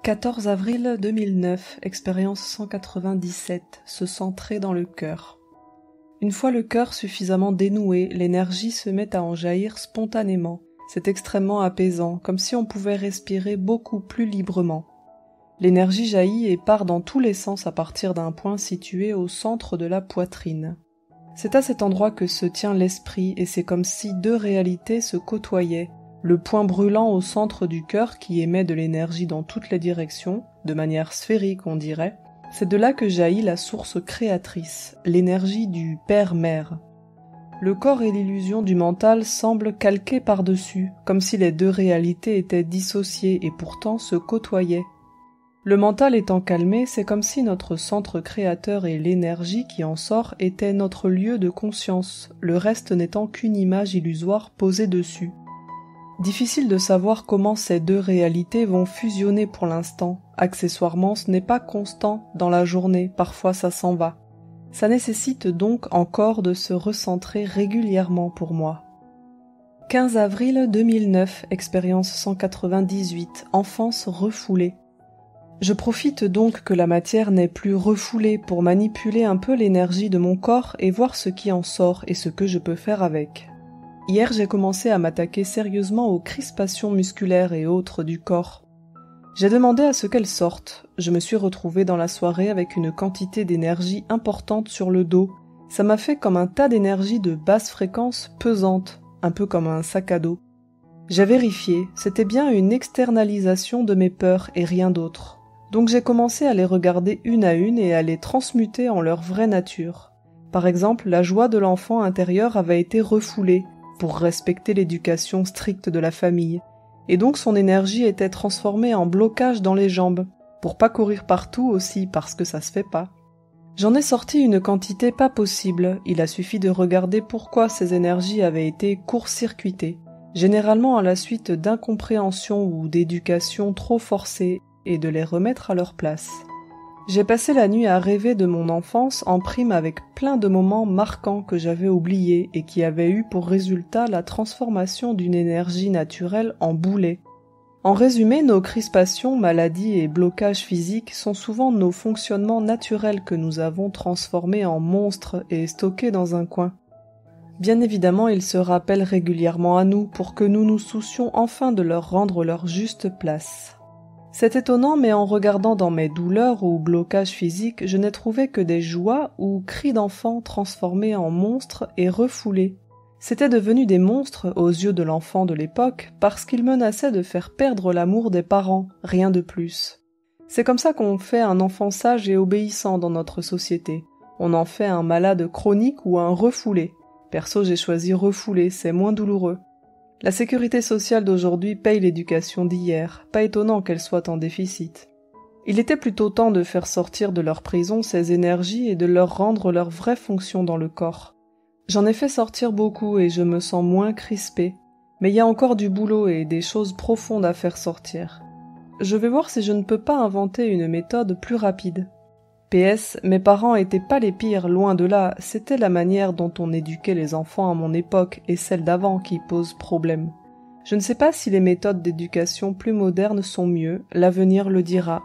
14 avril 2009, expérience 197, se centrer dans le cœur. Une fois le cœur suffisamment dénoué, l'énergie se met à en jaillir spontanément. C'est extrêmement apaisant, comme si on pouvait respirer beaucoup plus librement. L'énergie jaillit et part dans tous les sens à partir d'un point situé au centre de la poitrine. C'est à cet endroit que se tient l'esprit et c'est comme si deux réalités se côtoyaient. Le point brûlant au centre du cœur qui émet de l'énergie dans toutes les directions, de manière sphérique on dirait, c'est de là que jaillit la source créatrice, l'énergie du Père-Mère. Le corps et l'illusion du mental semblent calqués par-dessus, comme si les deux réalités étaient dissociées et pourtant se côtoyaient. Le mental étant calmé, c'est comme si notre centre créateur et l'énergie qui en sort étaient notre lieu de conscience, le reste n'étant qu'une image illusoire posée dessus. Difficile de savoir comment ces deux réalités vont fusionner pour l'instant. Accessoirement, ce n'est pas constant dans la journée, parfois ça s'en va. Ça nécessite donc encore de se recentrer régulièrement pour moi. 15 avril 2009, expérience 198, enfance refoulée. Je profite donc que la matière n'est plus refoulée pour manipuler un peu l'énergie de mon corps et voir ce qui en sort et ce que je peux faire avec. Hier, j'ai commencé à m'attaquer sérieusement aux crispations musculaires et autres du corps. J'ai demandé à ce qu'elles sortent. Je me suis retrouvée dans la soirée avec une quantité d'énergie importante sur le dos. Ça m'a fait comme un tas d'énergie de basse fréquence pesante, un peu comme un sac à dos. J'ai vérifié, c'était bien une externalisation de mes peurs et rien d'autre. Donc j'ai commencé à les regarder une à une et à les transmuter en leur vraie nature. Par exemple, la joie de l'enfant intérieur avait été refoulée, pour respecter l'éducation stricte de la famille, et donc son énergie était transformée en blocage dans les jambes, pour pas courir partout aussi parce que ça se fait pas. J'en ai sorti une quantité pas possible, il a suffi de regarder pourquoi ces énergies avaient été court-circuitées, généralement à la suite d'incompréhension ou d'éducation trop forcée, et de les remettre à leur place. J'ai passé la nuit à rêver de mon enfance en prime avec plein de moments marquants que j'avais oubliés et qui avaient eu pour résultat la transformation d'une énergie naturelle en boulet. En résumé, nos crispations, maladies et blocages physiques sont souvent nos fonctionnements naturels que nous avons transformés en monstres et stockés dans un coin. Bien évidemment, ils se rappellent régulièrement à nous pour que nous nous soucions enfin de leur rendre leur juste place. C'est étonnant, mais en regardant dans mes douleurs ou blocages physiques, je n'ai trouvé que des joies ou cris d'enfants transformés en monstres et refoulés. C'étaient devenus des monstres aux yeux de l'enfant de l'époque parce qu'ils menaçaient de faire perdre l'amour des parents, rien de plus. C'est comme ça qu'on fait un enfant sage et obéissant dans notre société. On en fait un malade chronique ou un refoulé. Perso, j'ai choisi refoulé, c'est moins douloureux. La sécurité sociale d'aujourd'hui paye l'éducation d'hier, pas étonnant qu'elle soit en déficit. Il était plutôt temps de faire sortir de leur prison ces énergies et de leur rendre leur vraie fonction dans le corps. J'en ai fait sortir beaucoup et je me sens moins crispée, mais il y a encore du boulot et des choses profondes à faire sortir. Je vais voir si je ne peux pas inventer une méthode plus rapide. PS, mes parents étaient pas les pires, loin de là, c'était la manière dont on éduquait les enfants à mon époque et celle d'avant qui pose problème. Je ne sais pas si les méthodes d'éducation plus modernes sont mieux, l'avenir le dira.